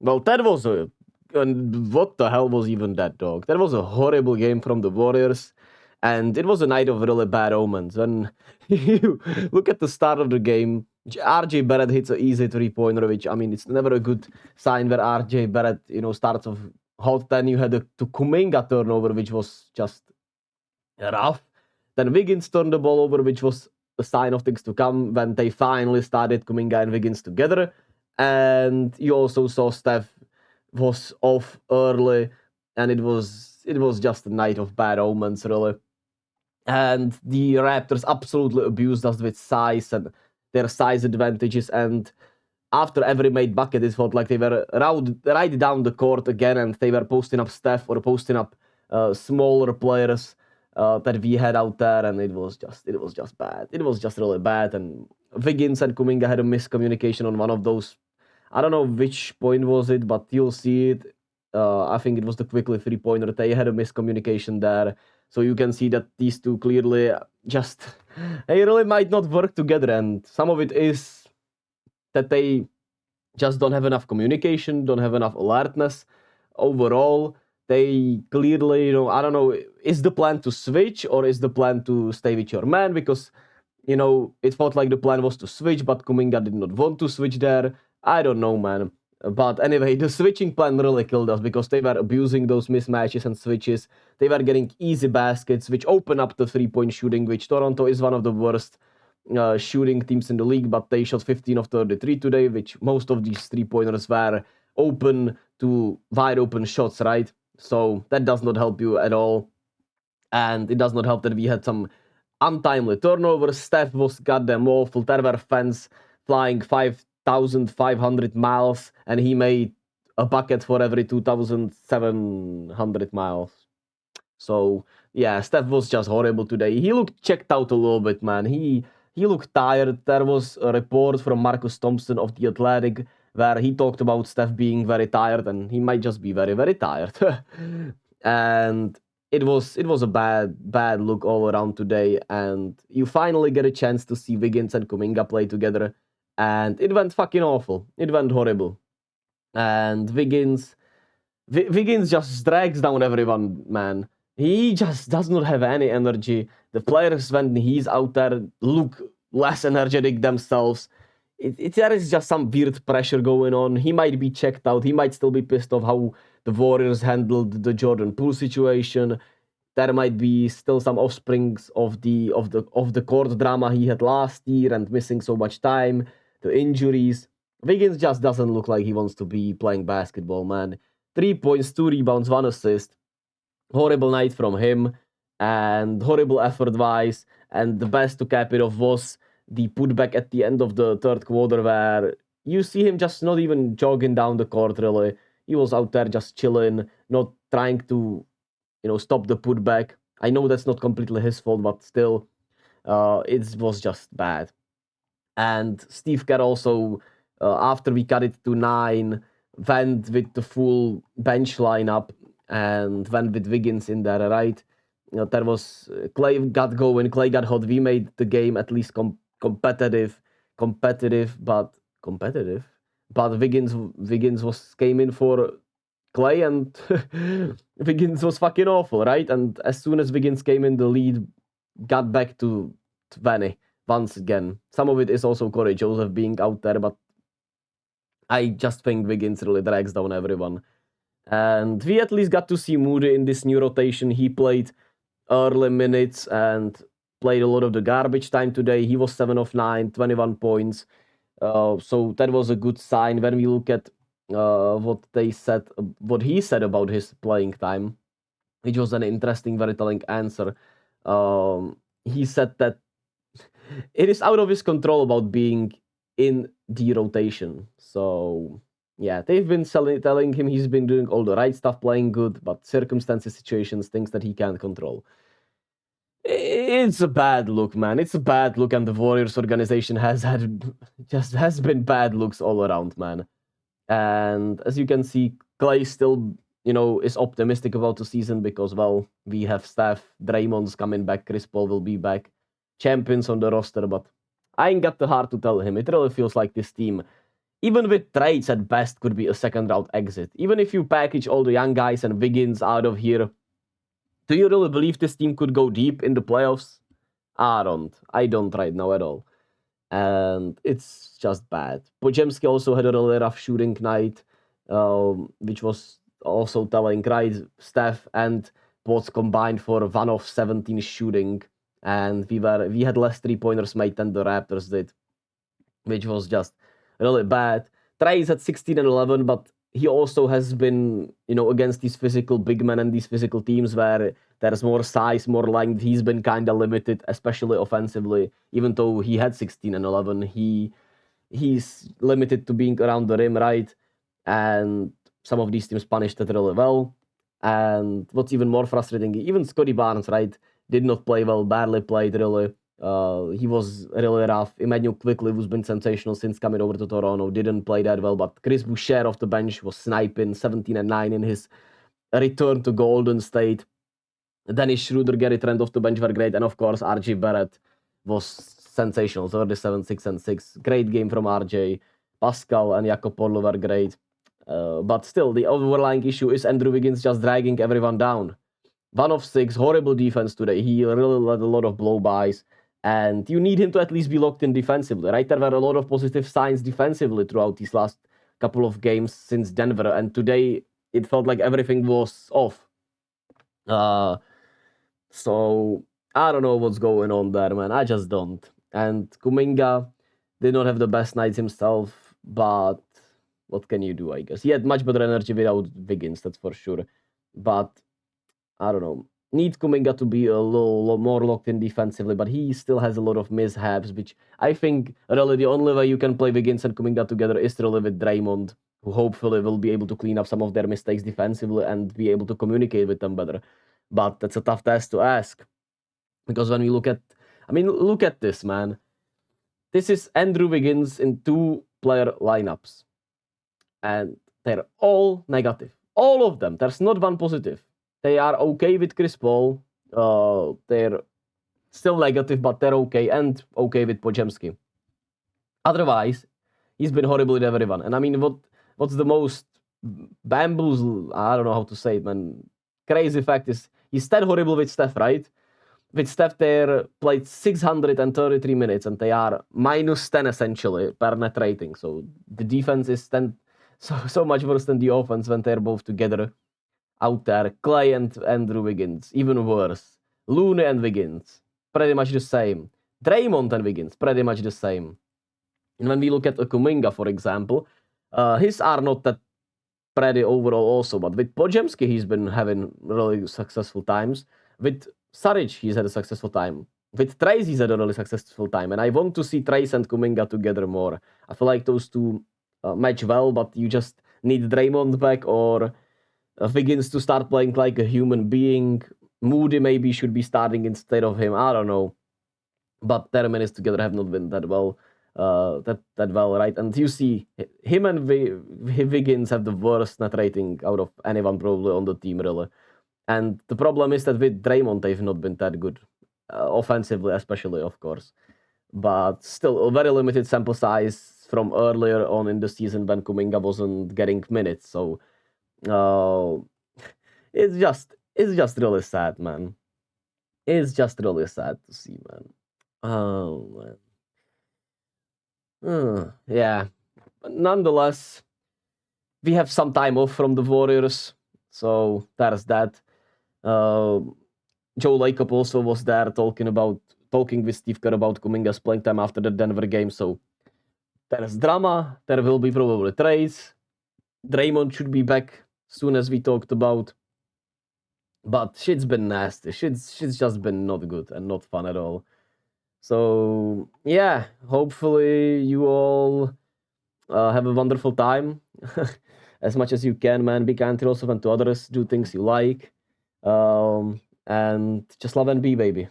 Well, that was a... And what the hell was even that, dog? That was a horrible game from the Warriors. And it was a night of really bad omens. And you look at the start of the game, RJ Barrett hits an easy three-pointer, which, I mean, it's never a good sign where RJ Barrett, starts off hot. Then you had the Kuminga turnover, which was just rough. Then Wiggins turned the ball over, which was a sign of things to come when they finally started Kuminga and Wiggins together. And you also saw Steph was off early, and it was just a night of bad omens, really. And the Raptors absolutely abused us with size and their size advantages. And after every made bucket, it felt like they were right down the court again, and they were posting up Steph or posting up smaller players that we had out there, and it was just bad. It was just really bad. And Wiggins and Kuminga had a miscommunication on one of those. I don't know which point was it, but you'll see it. I think it was the quickly three-pointer. They had a miscommunication there. So you can see that these two clearly just, they really might not work together. And some of it is that they just don't have enough communication, don't have enough alertness. Overall, they clearly, I don't know, is the plan to switch or is the plan to stay with your man? Because, it felt like the plan was to switch, but Kuminga did not want to switch there. I don't know, man. But anyway, the switching plan really killed us because they were abusing those mismatches and switches. They were getting easy baskets, which open up the three-point shooting, which Toronto is one of the worst shooting teams in the league, but they shot 15 of 33 today, which most of these three-pointers were open to wide open shots, right? So that does not help you at all. And it does not help that we had some untimely turnovers. Steph was goddamn awful. There were fans flying 5,500 miles, and he made a bucket for every 2,700 miles. So, yeah, Steph was just horrible today. He looked checked out a little bit, man. He looked tired. There was a report from Marcus Thompson of The Athletic where he talked about Steph being very tired, and he might just be very, very tired. And it was a bad look all around today. And you finally get a chance to see Wiggins and Kuminga play together, and it went fucking awful. It went horrible. And Wiggins just drags down everyone, man. He just does not have any energy. The players, when he's out there, look less energetic themselves. There is just some weird pressure going on. He might be checked out. He might still be pissed off how the Warriors handled the Jordan Poole situation. There might be still some offsprings of the court drama he had last year and missing so much time, the injuries. Wiggins just doesn't look like he wants to be playing basketball, man. 3 points, 2 rebounds, 1 assist. Horrible night from him and horrible effort-wise. And the best to cap it off was the putback at the end of the third quarter where you see him just not even jogging down the court, really. He was out there just chilling, not trying to, stop the putback. I know that's not completely his fault, but still, it was just bad. And Steve Kerr also, after we cut it to 9, went with the full bench lineup and went with Wiggins in there, right? There was Clay got going, Clay got hot. We made the game at least competitive. But Wiggins came in for Clay, and Wiggins was fucking awful, right? And as soon as Wiggins came in, the lead got back to 20 once again. Some of it is also Corey Joseph being out there, but I just think Wiggins really drags down everyone. And we at least got to see Moody in this new rotation. He played early minutes and played a lot of the garbage time today. He was 7 of 9, 21 points. So that was a good sign. When we look at what he said about his playing time, which was an interesting, very telling answer. He said that it is out of his control about being in the rotation. So yeah, they've been telling him he's been doing all the right stuff, playing good, but circumstances, situations, things that he can't control. It's a bad look, man. It's a bad look, and the Warriors organization has been bad looks all around, man. And as you can see, Clay still, is optimistic about the season because, well, we have Steph, Draymond's coming back, Chris Paul will be back, champions on the roster, but I ain't got the heart to tell him. It really feels like this team even with trades at best, could be a second round exit. Even if you package all the young guys and Wiggins out of here, do you really believe this team could go deep in the playoffs? I don't right now at all. And it's just bad. Podziemski also had a really rough shooting night, which was also telling, right? Steph and Potts combined for 1 of 17 shooting, and we had less 3-pointers made than the Raptors did, which was just really bad. Trae is at 16 and 11, but he also has been, against these physical big men and these physical teams where there's more size, more length. He's been kind of limited, especially offensively. Even though he had 16 and 11, he's limited to being around the rim, right? And some of these teams punished it really well. And what's even more frustrating, even Scotty Barnes, right, did not play well, barely played really. He was really rough. Emmanuel Quickley, who's been sensational since coming over to Toronto, didn't play that well. But Chris Boucher off the bench was sniping 17 and 9 in his return to Golden State. Dennis Schroeder, Gary Trent off the bench were great. And of course, RJ Barrett was sensational. 37, 6 and 6. Great game from RJ. Pascal and Jakob Porlo were great. But still, the overlying issue is Andrew Wiggins just dragging everyone down. 1 of 6, horrible defense today. He really led a lot of blow-bys. And you need him to at least be locked in defensively, right? There were a lot of positive signs defensively throughout these last couple of games since Denver. And today, it felt like everything was off. So I don't know what's going on there, man. I just don't. And Kuminga did not have the best nights himself, but what can you do, I guess? He had much better energy without Wiggins, that's for sure. But I don't know. Need Kuminga to be a little more locked in defensively, but he still has a lot of mishaps, which I think really the only way you can play Wiggins and Kuminga together is really with Draymond, who hopefully will be able to clean up some of their mistakes defensively and be able to communicate with them better. But that's a tough task to ask. Because when we look at this, man. This is Andrew Wiggins in 2-player lineups. And they're all negative. All of them. There's not one positive. They are okay with Chris Paul. They're still negative, but they're okay. And okay with Podziemski. Otherwise, he's been horrible with everyone. And I mean, what's the most bamboozle? I don't know how to say it, man. Crazy fact is, he's still horrible with Steph, right? With Steph, they played 633 minutes, and they are minus 10 essentially per net rating. So the defense is so much worse than the offense when they're both together out there. Clay and Andrew Wiggins, even worse. Looney and Wiggins, pretty much the same. Draymond and Wiggins, pretty much the same. And when we look at Kuminga, for example, his are not that pretty overall also, but with Podziemski, he's been having really successful times. With Saric, he's had a successful time. With Trace, he's had a really successful time. And I want to see Trace and Kuminga together more. I feel like those two match well, but you just need Draymond back or Wiggins to start playing like a human being. Moody maybe should be starting instead of him. I don't know. But their minutes together have not been that well. That well, right? And you see him and Wiggins have the worst net rating out of anyone probably on the team, really. And the problem is that with Draymond, they've not been that good, offensively especially, of course. But still, a very limited sample size from earlier on in the season when Kuminga wasn't getting minutes. So it's just really sad, man. It's just really sad to see, man. Oh man. Yeah. But nonetheless, we have some time off from the Warriors, so there's that. Joe Lacob also was there talking with Steve Kerr about Kuminga's playing time after the Denver game. So there's drama. There will be probably trades. Draymond should be back soon, as we talked about. But shit's been nasty. Shit's just been not good and not fun at all. So yeah, hopefully you all have a wonderful time as much as you can, man. Be kind to yourself and to others. Do things you like. And just love and be, baby.